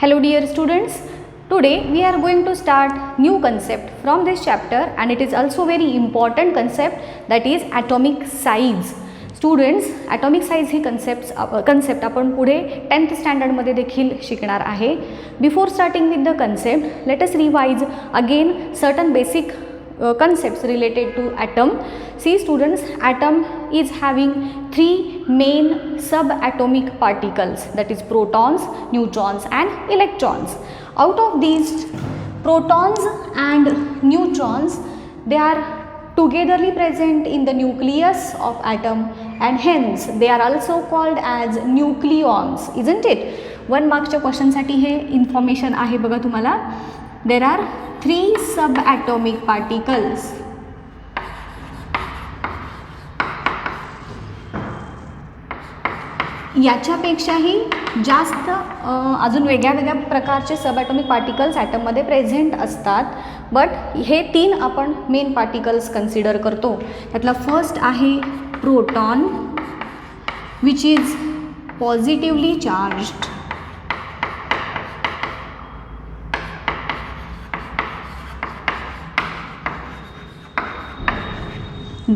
Hello dear students, today we are going to start new concept from this chapter and it is also very important concept, that is atomic size. Students, atomic size he concept आपण पुढे 10th standard मध्ये देखील शिकणार आहे. Before starting with the concept, let us revise again certain basic concepts related to atom. See students, atom is having three main subatomic particles, that is protons, neutrons and electrons. Out of these protons and neutrons, they are togetherly present in the nucleus of atom and hence they are also called as nucleons, isn't it? 1 markच्या question साठी हे information आहे बघा तुम्हाला. There are 3 subatomic particles. याच्यापेक्षाही जास्त अजून वेगळ्या प्रकारचे सबॲटॉमिक particles ॲटममध्ये present असतात, बट हे 3 आपण मेन पार्टिकल्स कन्सिडर करतो. त्यातला फर्स्ट आहे proton, which is positively charged.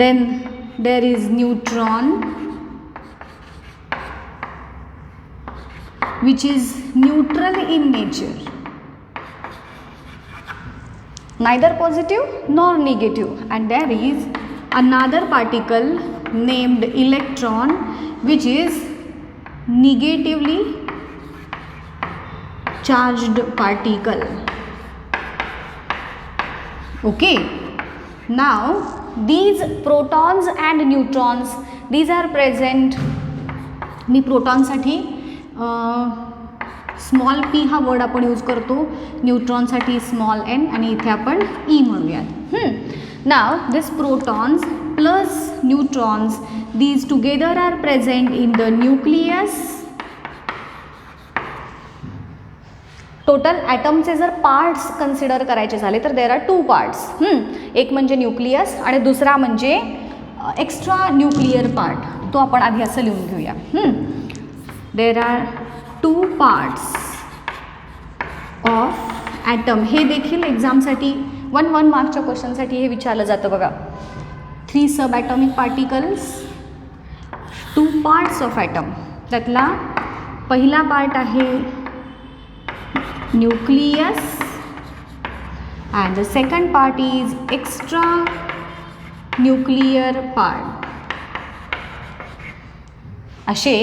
Then there is neutron, which is neutral in nature, neither positive nor negative, and there is another particle named electron, which is negatively charged particle. Okay, now these protons and neutrons, these are present. मी प्रोटॉनसाठी small P हा word आपण use करतो, न्यूट्रॉनसाठी small N आणि इथे आपण E म्हणूयात. नाव this protons plus neutrons, these together are present in the nucleus. Total ॲटमचे जर पार्ट्स कन्सिडर करायचे झाले तर देर आर 2 पार्ट्स. एक म्हणजे न्यूक्लियस आणि दुसरा म्हणजे एक्स्ट्रा न्यूक्लियर पार्ट. तो आपण आधी असं लिहून घेऊया. There are 2 parts of atom. हे देखील एक्झामसाठी 1 मार्कच्या क्वेश्चनसाठी हे विचारलं जातं बघा. 3 सबॲटॉमिक पार्टिकल्स, 2 पार्ट्स ऑफ ॲटम. त्यातला पहिला पार्ट आहे nucleus and the second part is extra nuclear part. असे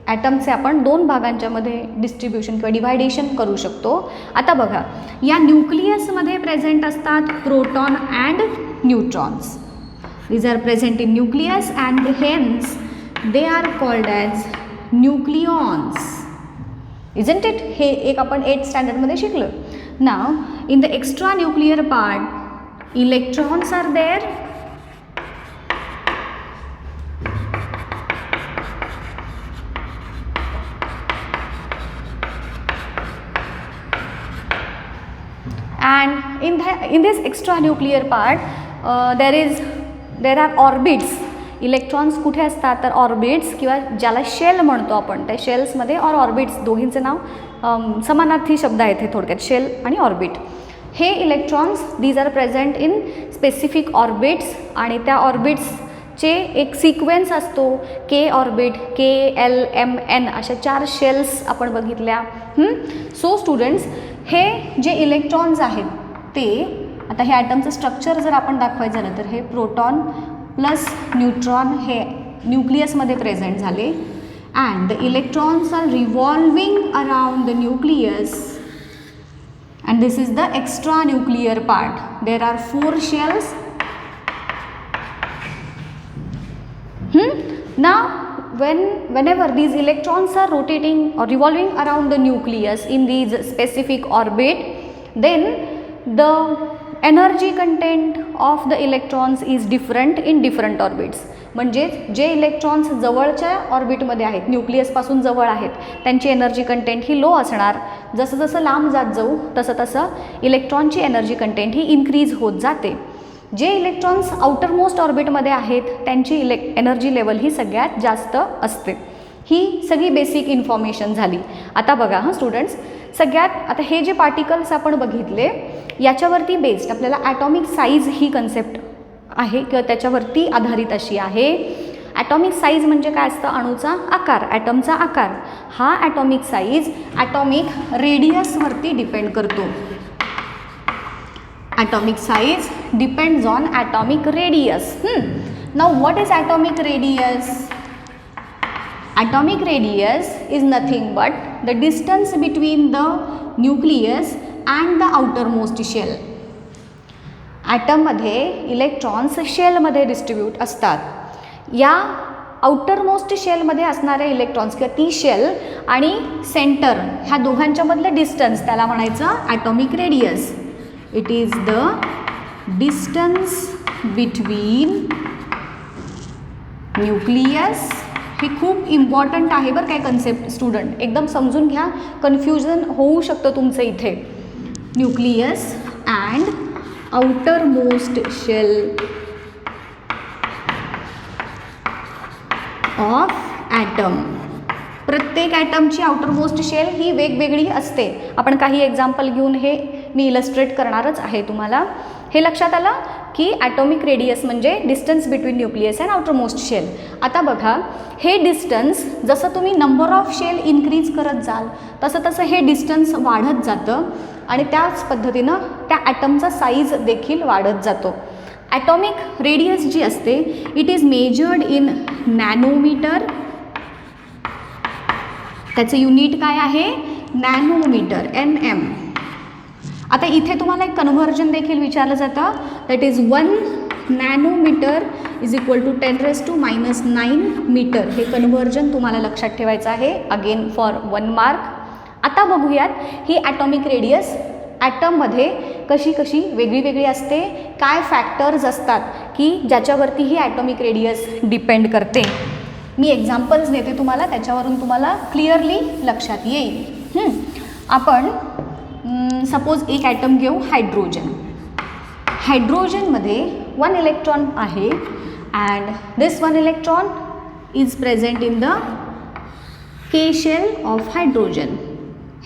ॲटमचे आपण 2 भागांच्या मध्ये डिस्ट्रीब्युशन किंवा डिव्हायडेशन करू शकतो. आता बघा, या न्यूक्लियसमध्ये प्रेझेंट असतात proton and neutrons. These are present in nucleus and hence they are called as nucleons, isn't it? हे एक आपण 8th स्टँडर्डमध्ये शिकलो. नाव in the extra nuclear part electrons are there, and in this extra nuclear part there are orbits. Electrons कुठे असतात तर orbits किंवा ज्याला शेल म्हणतो आपण, त्या शेल्समध्ये और ऑर्बिट्स दोघींचं नाव समानार्थी शब्द आहेत हे थोडक्यात, शेल आणि ऑर्बिट. हे electrons these are present in specific orbits आणि त्या ऑर्बिट्सचे एक सिक्वेन्स असतो. K orbit, K L M N अशा 4 शेल्स आपण बघितल्या. सो स्टुडंट्स, हे जे इलेक्ट्रॉन्स आहेत ते, आता हे ॲटमचं स्ट्रक्चर जर आपण दाखवायचं झालं तर हे प्रोटॉन प्लस न्यूट्रॉन हे न्यूक्लियसमध्ये प्रेझेंट झाले and the electrons are revolving around the nucleus and this is the extra nuclear part. There are 4 shells. Now whenever these electrons are rotating or revolving around the nucleus in these specific orbit, then the energy content of the electrons is different in different orbits. म्हणजेच जे electrons जवळच्या ऑर्बिटमध्ये आहेत, न्यूक्लियसपासून जवळ आहेत, त्यांची energy content ही low असणार. जसं जसं लांब जात जाऊ तसं तसं इलेक्ट्रॉनची एनर्जी कंटेंट ही इन्क्रीज होत जाते. जे इलेक्ट्रॉन्स आउटरमोस्ट ऑर्बिटमध्ये आहेत त्यांची एनर्जी लेवल ही सगळ्यात जास्त असते. ही सगळी बेसिक इन्फॉर्मेशन झाली. आता बघा हां स्टुडंट्स, सगळ्यात आता हे जे पार्टिकल्स आपण बघितले याच्यावरती बेस्ड आपल्याला ॲटॉमिक साईज ही कन्सेप्ट आहे किंवा त्याच्यावरती आधारित अशी आहे. ॲटॉमिक साईज म्हणजे काय असतं? अणूचा आकार, ॲटमचा आकार. हा ॲटॉमिक साईज ॲटॉमिक रेडियसवरती डिपेंड करतो. Atomic size depends on atomic radius. Now what is atomic radius? Atomic radius is nothing but the distance between the nucleus and the outermost shell. ॲटममध्ये electrons शेलमध्ये distribute असतात. या outermost शेलमध्ये असणारे electrons किंवा ती shell आणि centre ह्या दोघांच्यामधलं distance त्याला म्हणायचं atomic radius. It is the distance between nucleus. हे खूप इम्पॉर्टंट आहे बरं काय कन्सेप्ट स्टुडंट, एकदम समजून घ्या, कन्फ्युजन होऊ शकतं तुमचं इथे. Nucleus and outer most shell of atom. प्रत्येक ॲटमची आउटर मोस्ट शेल ही वेगवेगळी असते. आपण काही एक्झाम्पल घेऊन हे मी इलस्ट्रेट करणारच आहे तुम्हाला. हे लक्षात आलं की ॲटॉमिक रेडियस म्हणजे distance between nucleus and outer most shell. आता बघा, हे डिस्टन्स जसं तुम्ही नंबर ऑफ शेल इन्क्रीज करत जाल तसं तसं हे डिस्टन्स वाढत जातं आणि त्याच पद्धतीनं त्या ॲटमचा साईज देखील वाढत जातो. ॲटॉमिक रेडियस जी असते it is measured in nanometer. त्याचं युनिट काय आहे? Nanometer, NM. आता इथे तुम्हाला एक कन्व्हर्जन देखील विचारलं जातं. That is 1 nanometer is equal to 10⁻⁹ meter. हे कन्व्हर्जन तुम्हाला लक्षात ठेवायचं आहे, अगेन फॉर 1 मार्क. आता बघूयात ही ॲटॉमिक रेडियस ॲटममध्ये कशी कशी वेगळी वेगळी असते, काय फॅक्टर्स असतात की ज्याच्यावरती ही ॲटॉमिक रेडियस डिपेंड करते. मी एक्झाम्पल्स देते तुम्हाला, त्याच्यावरून तुम्हाला क्लिअरली लक्षात येईल. आपण सपोज एक ॲटम घेऊ, हायड्रोजन. हायड्रोजनमध्ये 1 इलेक्ट्रॉन आहे and this 1 electron is present in the K shell of hydrogen.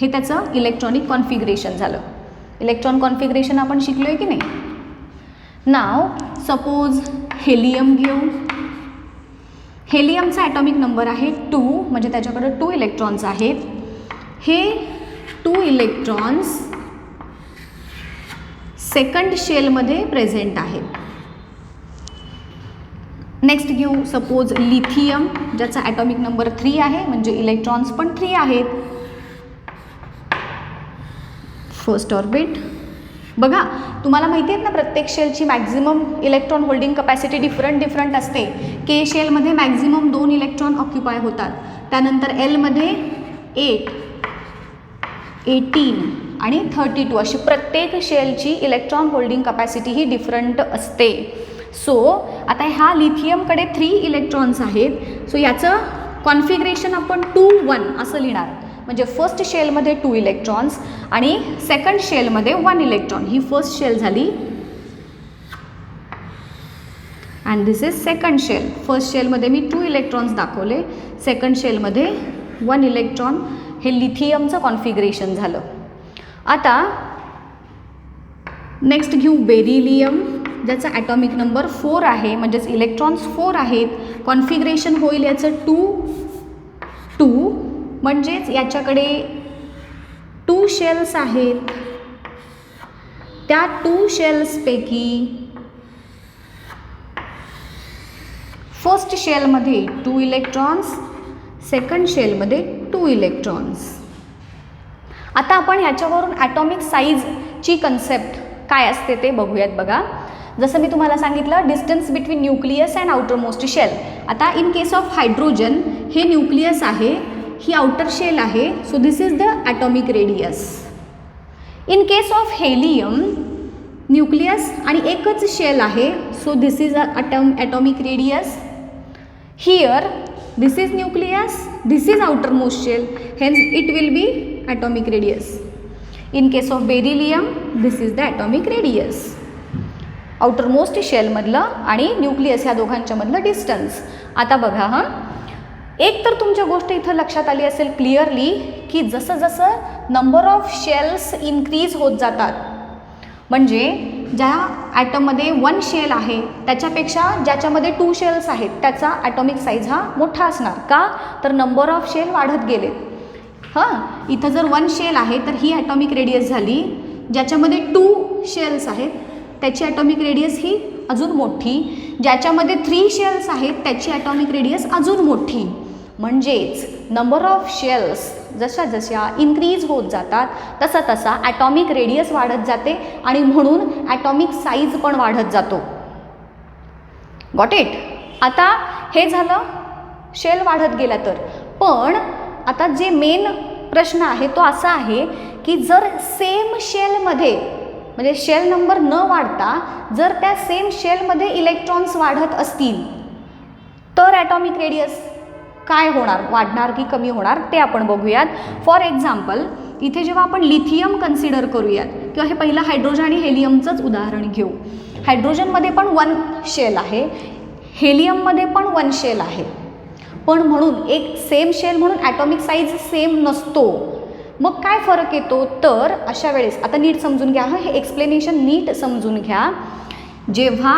हे त्याचं इलेक्ट्रॉनिक कॉन्फिगरेशन झालं. इलेक्ट्रॉन कॉन्फिगरेशन आपण शिकलो आहे की नाही. नाव सपोज हेलियम घेऊ. हेलियमचा ॲटॉमिक नंबर आहे 2, म्हणजे त्याच्याकडे 2 इलेक्ट्रॉन्स आहेत. हे 2 इलेक्ट्रॉन्स सेकंड शेलमध्ये प्रेझेंट आहेत. नेक्स्ट घेऊ सपोज लिथियम, ज्याचा ॲटॉमिक नंबर 3 आहे, म्हणजे इलेक्ट्रॉन्स पण 3 आहेत. First orbit. बघा, तुम्हाला माहिती आहेत ना प्रत्येक शेलची maximum electron holding capacity different असते. के शेलमध्ये मॅक्झिमम 2 इलेक्ट्रॉन ऑक्युपाय होतात. त्यानंतर एलमध्ये 8, 18 आणि 32 अशी प्रत्येक शेलची इलेक्ट्रॉन होल्डिंग कपॅसिटी ही डिफरंट असते. सो आता ह्या लिथियमकडे 3 इलेक्ट्रॉन्स आहेत. सो याचं कॉन्फिगरेशन आपण 2-1 असं लिहिणार. म्हणजे फर्स्ट शेलमध्ये 2 इलेक्ट्रॉन्स आणि सेकंड शेलमध्ये 1 इलेक्ट्रॉन. ही फर्स्ट शेल झाली and this is second shell. First शेलमध्ये मी 2 इलेक्ट्रॉन्स दाखवले, सेकंड शेलमध्ये 1 इलेक्ट्रॉन. हे लिथियमचं कॉन्फिगरेशन झालं. आता नेक्स्ट घेऊ बेरिलियम, ज्याचा ॲटॉमिक नंबर 4 आहे, म्हणजेच इलेक्ट्रॉन्स 4 आहेत. कॉन्फिगरेशन होईल याचं 2-2, म्हणजेच याच्याकडे 2 शेल्स आहेत. त्या 2 शेल्सपैकी फर्स्ट शेलमध्ये 2 इलेक्ट्रॉन्स, सेकंड शेलमध्ये 2 इलेक्ट्रॉन्स. आता आपण ह्याच्यावरून ॲटॉमिक साईजची कन्सेप्ट काय असते ते बघूयात. बघा, जसं मी तुम्हाला सांगितलं distance between nucleus and outer most shell. आता इन केस ऑफ हायड्रोजन हे न्यूक्लियस आहे, ही आउटर शेल आहे. So this is the atomic radius. In case of helium nucleus आणि एकच शेल आहे. So this is atomic radius. Here this is nucleus, this is outer most shell, hence it will be atomic radius. In case of beryllium this is the atomic radius. Outermost शेलमधलं आणि nucleus ह्या दोघांच्यामधलं distance. आता बघा, एक तर तुमच्या गोष्ट इथं लक्षात आली असेल क्लिअरली की जसं जसं नंबर ऑफ शेल्स इन्क्रीज होत जातात, म्हणजे ज्या ॲटममध्ये 1 शेल आहे त्याच्यापेक्षा ज्याच्यामध्ये 2 शेल्स आहेत त्याचा ॲटॉमिक साईज हा मोठा असणार. का? तर नंबर ऑफ शेल वाढत गेलेत. इथं जर 1 शेल आहे तर ही ॲटॉमिक रेडियस झाली. ज्याच्यामध्ये 2 शेल्स आहेत त्याची ॲटॉमिक रेडियस ही अजून मोठी. ज्याच्यामध्ये 3 शेल्स आहेत त्याची ॲटॉमिक रेडियस अजून मोठी. म्हणजेच नंबर ऑफ शेल्स जशा जशा इन्क्रीज होत जातात तसा तसा ॲटॉमिक रेडियस वाढत जाते आणि म्हणून ॲटॉमिक साईज पण वाढत जातो. Got it? आता हे झालं शेल वाढत गेला तर. पण आता जे मेन प्रश्न आहे तो असा आहे की जर सेम शेलमध्ये म्हणजे शेल नंबर न वाढता जर त्या सेम शेलमध्ये इलेक्ट्रॉन्स वाढत असतील तर ॲटॉमिक रेडियस काय होणार, वाढणार की कमी होणार ते आपण बघूयात. फॉर एक्झाम्पल इथे जेव्हा आपण लिथियम कन्सिडर करूयात किंवा हे पहिलं हायड्रोजन आणि हेलियमचंच उदाहरण घेऊ. हायड्रोजनमध्ये पण 1 शेल आहे, हेलियममध्ये पण 1 शेल आहे. पण म्हणून एक सेम शेल म्हणून ॲटॉमिक साईज सेम नसतो. मग काय फरक येतो? तर अशा वेळेस आता नीट समजून घ्या, हे एक्सप्लेनेशन नीट समजून घ्या. जेव्हा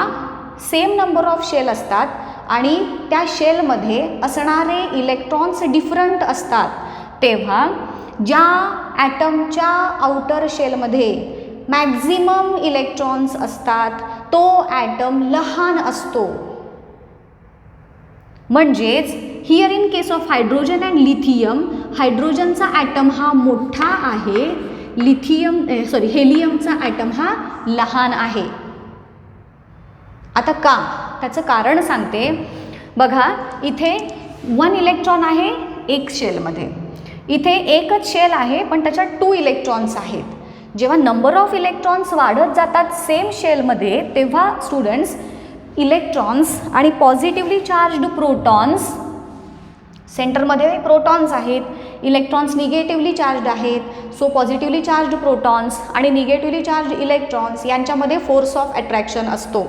सेम नंबर ऑफ शेल असतात आणि त्या शेलमध्ये असणारे इलेक्ट्रॉन्स डिफरंट असतात तेव्हा ज्या ॲटमच्या आउटर शेलमध्ये मॅक्झिमम इलेक्ट्रॉन्स असतात तो ॲटम लहान असतो. म्हणजेच here in case of hydrogen and lithium हायड्रोजनचा ॲटम हा मोठा आहे, हेलियमचा ॲटम हा लहान आहे. आता का? त्याचं कारण सांगते. बघा इथे 1 इलेक्ट्रॉन आहे एक शेलमध्ये, इथे एकच शेल आहे पण त्याच्यात 2 इलेक्ट्रॉन्स आहेत. जेव्हा नंबर ऑफ इलेक्ट्रॉन्स वाढत जातात सेम शेलमध्ये तेव्हा स्टुडंट्स इलेक्ट्रॉन्स आणि पॉझिटिव्हली चार्ज्ड प्रोटॉन्स, सेंटरमध्ये प्रोटॉन्स आहेत, इलेक्ट्रॉन्स निगेटिव्हली चार्ज्ड आहेत. सो पॉझिटिव्हली चार्ज्ड प्रोटॉन्स आणि निगेटिव्हली चार्ज्ड इलेक्ट्रॉन्स यांच्यामध्ये फोर्स ऑफ अट्रॅक्शन असतो.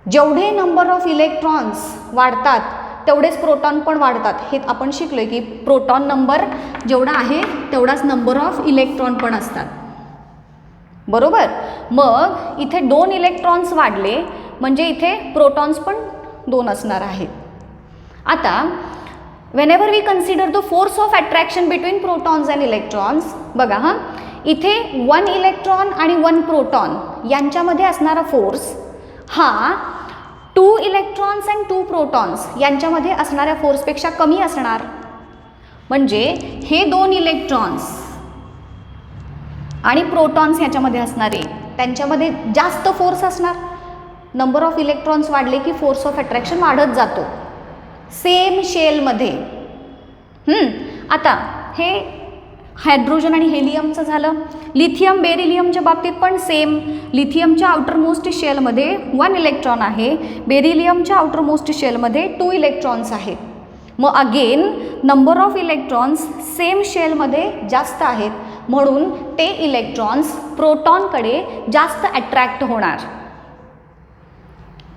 जेवढे नंबर ऑफ इलेक्ट्रॉन्स वाढतात तेवढेच प्रोटॉन पण वाढतात. हे आपण शिकलोय की प्रोटॉन नंबर जेवढा आहे तेवढाच नंबर ऑफ इलेक्ट्रॉन पण असतात. बरोबर? मग इथे 2 इलेक्ट्रॉन्स वाढले म्हणजे इथे प्रोटॉन्स पण 2 असणार आहेत. आता whenever we consider the force of attraction between protons and electrons, बघा इथे 1 इलेक्ट्रॉन आणि 1 प्रोटॉन यांच्यामध्ये असणारा फोर्स हा 2 इलेक्ट्रॉन्स अँड 2 प्रोटॉन्स यांच्यामध्ये असणाऱ्या फोर्सपेक्षा कमी असणार. म्हणजे हे 2 इलेक्ट्रॉन्स आणि प्रोटॉन्स ह्याच्यामध्ये असणारे त्यांच्यामध्ये जास्त फोर्स असणार. नंबर ऑफ इलेक्ट्रॉन्स वाढले की फोर्स ऑफ अट्रॅक्शन वाढत जातो सेम शेलमध्ये. आता हे हायड्रोजन आणि हेलियमचं झालं. लिथियम बेरिलियमच्या बाबतीत पण सेम. लिथियमच्या आउटरमोस्ट शेलमध्ये 1 इलेक्ट्रॉन आहे, बेरिलियमच्या आउटरमोस्ट शेलमध्ये 2 इलेक्ट्रॉन्स आहेत. मग again number of electrons same शेलमध्ये जास्त आहेत म्हणून ते इलेक्ट्रॉन्स प्रोटॉनकडे जास्त अट्रॅक्ट होणार.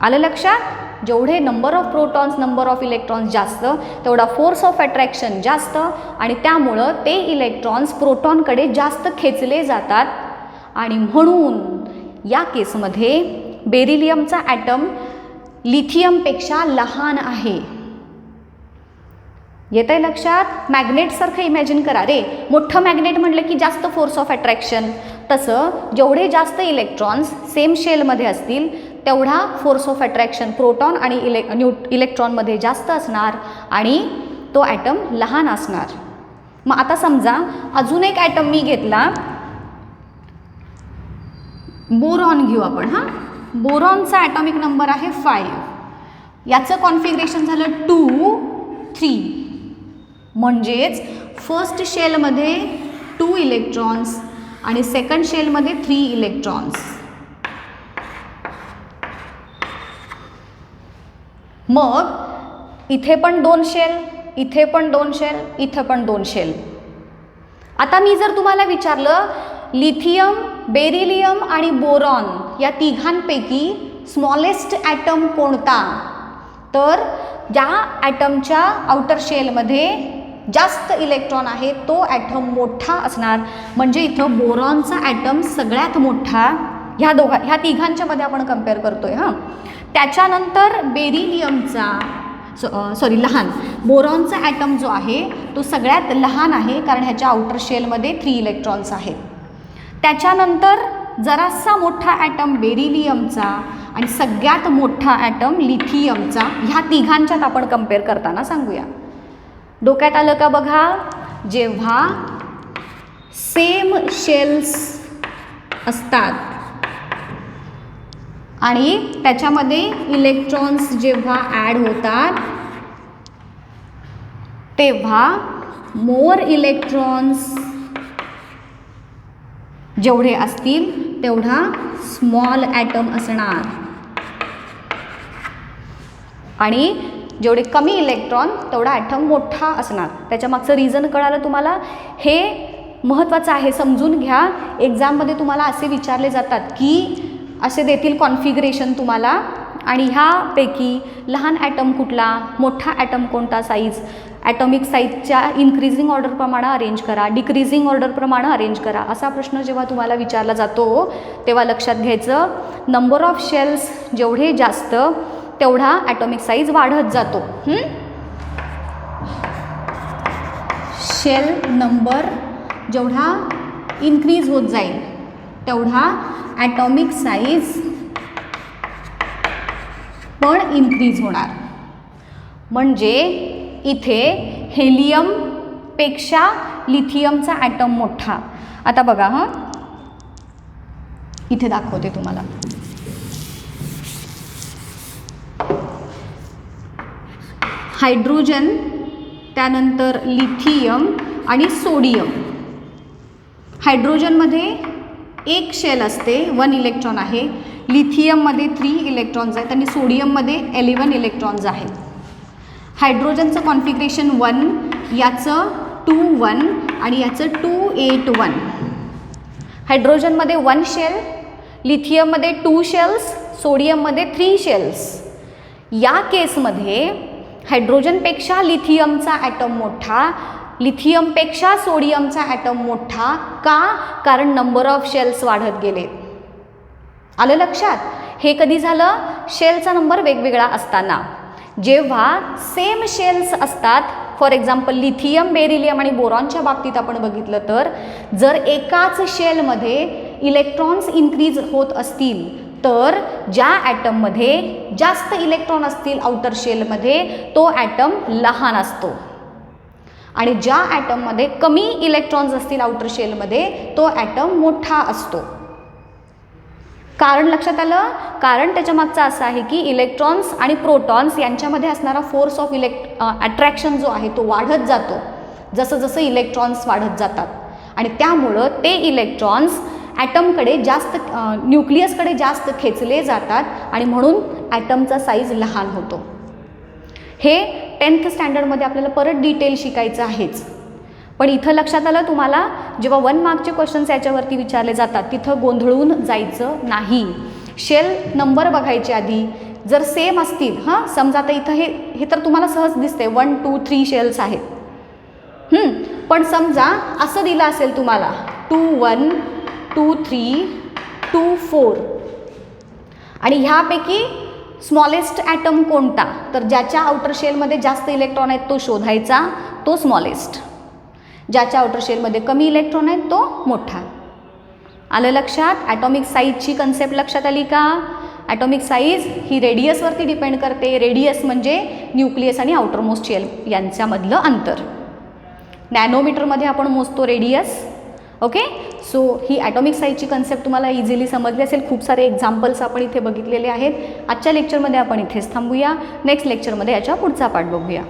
आलं लक्षात? जेवढे number of protons number of electrons जास्त तेवढा फोर्स ऑफ अट्रॅक्शन जास्त आणि त्यामुळं ते इलेक्ट्रॉन्स प्रोटॉनकडे जास्त खेचले जातात आणि म्हणून या केसमध्ये बेरिलियमचा ॲटम लिथियमपेक्षा लहान आहे. येत आहे लक्षात? मॅग्नेटसारखं इमॅजिन करा रे. मोठं मॅग्नेट म्हटलं की जास्त फोर्स ऑफ अट्रॅक्शन. तसं जेवढे जास्त इलेक्ट्रॉन्स सेम शेलमध्ये असतील तेवढा फोर्स ऑफ अट्रॅक्शन प्रोटॉन आणि इलेक्ट्रॉनमध्ये जास्त असणार आणि तो ॲटम लहान असणार. मग आता समजा अजून एक ॲटम मी घेतला, बोरॉन घेऊ आपण. बोरॉनचा ॲटॉमिक नंबर आहे 5. याचं कॉन्फिगरेशन झालं 2, 3. म्हणजेच फर्स्ट शेलमध्ये 2 इलेक्ट्रॉन्स आणि सेकंड शेलमध्ये 3 इलेक्ट्रॉन्स. मग इथे पण 2 शेल, इथे पण 2 शेल, इथे पण 2 शेल. आता मी जर तुम्हाला विचारलं लिथियम, बेरिलियम आणि बोरॉन या तिघांपैकी स्मॉलेस्ट ॲटम कोणता, तर ज्या ॲटमच्या आउटर शेलमध्ये जास्त इलेक्ट्रॉन आहे तो ॲटम मोठा असणार. म्हणजे इथं बोरॉनचा ॲटम सगळ्यात मोठा ह्या तिघांच्या मध्ये आपण कम्पेअर करतोय. हां, त्याच्यानंतर बेरिलियमचा लहान बोरॉनचा ॲटम जो आहे तो सगळ्यात लहान आहे, कारण ह्याच्या आउटर शेलमध्ये 3 इलेक्ट्रॉन्स आहेत. त्याच्यानंतर जरासा मोठा ॲटम बेरिलियमचा आणि सगळ्यात मोठा ॲटम लिथियमचा. ह्या तिघांच्यात आपण कम्पेअर करताना सांगूया. डोक्यात आलं का बघा? जेव्हा सेम शेल्स असतात आणि त्याच्यामध्ये इलेक्ट्रॉन्स जेव्हा ॲड होतात तेव्हा मोर इलेक्ट्रॉन्स जेवढे असतील तेवढा स्मॉल ॲटम असणार आणि जेवढे कमी इलेक्ट्रॉन तेवढा ॲटम मोठा असणार. त्याच्या मागचं रिझन कळालं तुम्हाला? हे महत्त्वाचं आहे, समजून घ्या. एक्झाममध्ये तुम्हाला असे विचारले जातात की असे देतील कॉन्फिगरेशन तुम्हाला आणि ह्यापैकी लहान ॲटम कुठला, मोठा ॲटम कोणता साईज, ॲटॉमिक साईजच्या इन्क्रीजिंग ऑर्डरप्रमाणे अरेंज करा, डिक्रीजिंग ऑर्डरप्रमाणे अरेंज करा. असा प्रश्न जेव्हा तुम्हाला विचारला जातो तेव्हा लक्षात घ्यायचं नंबर ऑफ शेल्स जेवढे जास्त तेवढा ॲटॉमिक साईज वाढत जातो. शेल नंबर जेवढा इन्क्रीज होत जाईल तेवढा ॲटॉमिक साईज पण इन्क्रीज होणार. म्हणजे इथे हेलियमपेक्षा लिथियमचा ॲटम मोठा. आता बघा, हां इथे दाखवते तुम्हाला. हायड्रोजन, त्यानंतर लिथियम आणि सोडियम. हायड्रोजनमध्ये 1 शेल असते, 1 इलेक्ट्रॉन आहे. लिथियममध्ये 3 इलेक्ट्रॉन्स आहेत आणि सोडियममध्ये 11 इलेक्ट्रॉन्स आहेत. हायड्रोजनचं कॉन्फिगरेशन 1, याचं 2-1 आणि याचं 2-8-1. हायड्रोजनमध्ये 1 शेल, लिथियममध्ये 2 शेल्स, सोडियममध्ये 3 शेल्स. या केसमध्ये हायड्रोजनपेक्षा लिथियमचा ॲटम मोठा, लिथियमपेक्षा सोडियमचा ॲटम मोठा. का? कारण नंबर ऑफ शेल्स वाढत गेले. आलं लक्षात? हे कधी झालं? शेलचा नंबर वेगवेगळा असताना. जेव्हा सेम शेल्स असतात, फॉर एक्झाम्पल लिथियम, बेरिलियम आणि बोरॉनच्या बाबतीत आपण बघितलं तर जर एकाच शेलमध्ये इलेक्ट्रॉन्स इन्क्रीज होत असतील तर ज्या ॲटममध्ये जास्त इलेक्ट्रॉन असतील आउटर शेलमध्ये तो ॲटम लहान असतो आणि ज्या ॲटममध्ये कमी इलेक्ट्रॉन्स असतील आउटर शेलमध्ये तो ॲटम मोठा असतो. कारण लक्षात आलं? कारण त्याच्या मागचं असं आहे की इलेक्ट्रॉन्स आणि प्रोटॉन्स यांच्यामध्ये असणारा फोर्स ऑफ अट्रॅक्शन जो आहे तो वाढत जातो जसं जसं इलेक्ट्रॉन्स वाढत जातात आणि त्यामुळं ते इलेक्ट्रॉन्स ॲटमकडे जास्त न्यूक्लियसकडे जास्त खेचले जातात आणि म्हणून ॲटमचा साईज लहान होतो. हे 10th स्टँडर्डमध्ये आपल्याला परत डिटेल शिकायचं आहेच. पण इथं लक्षात आलं तुम्हाला, जेव्हा 1 मार्कचे क्वेश्चन्स याच्यावरती विचारले जातात तिथं गोंधळून जायचं नाही. शेल नंबर बघायचे आधी, जर सेम असतील, हां समजा आता इथं हे तर तुम्हाला सहज दिसते 1, 2, 3 शेल्स आहेत. पण समजा असं दिलं असेल तुम्हाला 2, 1, 2, 3, 2, 4 आणि ह्यापैकी स्मॉलेस्ट ॲटम कोणता, तर ज्याच्या आउटर शेलमध्ये जास्त इलेक्ट्रॉन आहेत तो शोधायचा, तो स्मॉलेस्ट. ज्याच्या आउटर शेलमध्ये कमी इलेक्ट्रॉन आहेत तो मोठा. आलं लक्षात? ॲटॉमिक साईजची कन्सेप्ट लक्षात आली का? ॲटॉमिक साईज ही रेडियसवरती डिपेंड करते. रेडियस म्हणजे न्यूक्लियस आणि आउटरमोस्ट शेल यांच्यामधलं अंतर. नॅनोमीटरमध्ये आपण मोजतो रेडियस. ओके, सो ही ॲटॉमिक साईजची कन्सेप्ट तुम्हाला इझिली समजली असेल. खूप सारे एक्झाम्पल्स आपण इथे बघितलेले आहेत. आजच्या लेक्चरमध्ये आपण इथेच थांबूया. नेक्स्ट लेक्चरमध्ये याच्या पुढचा पार्ट बघूया.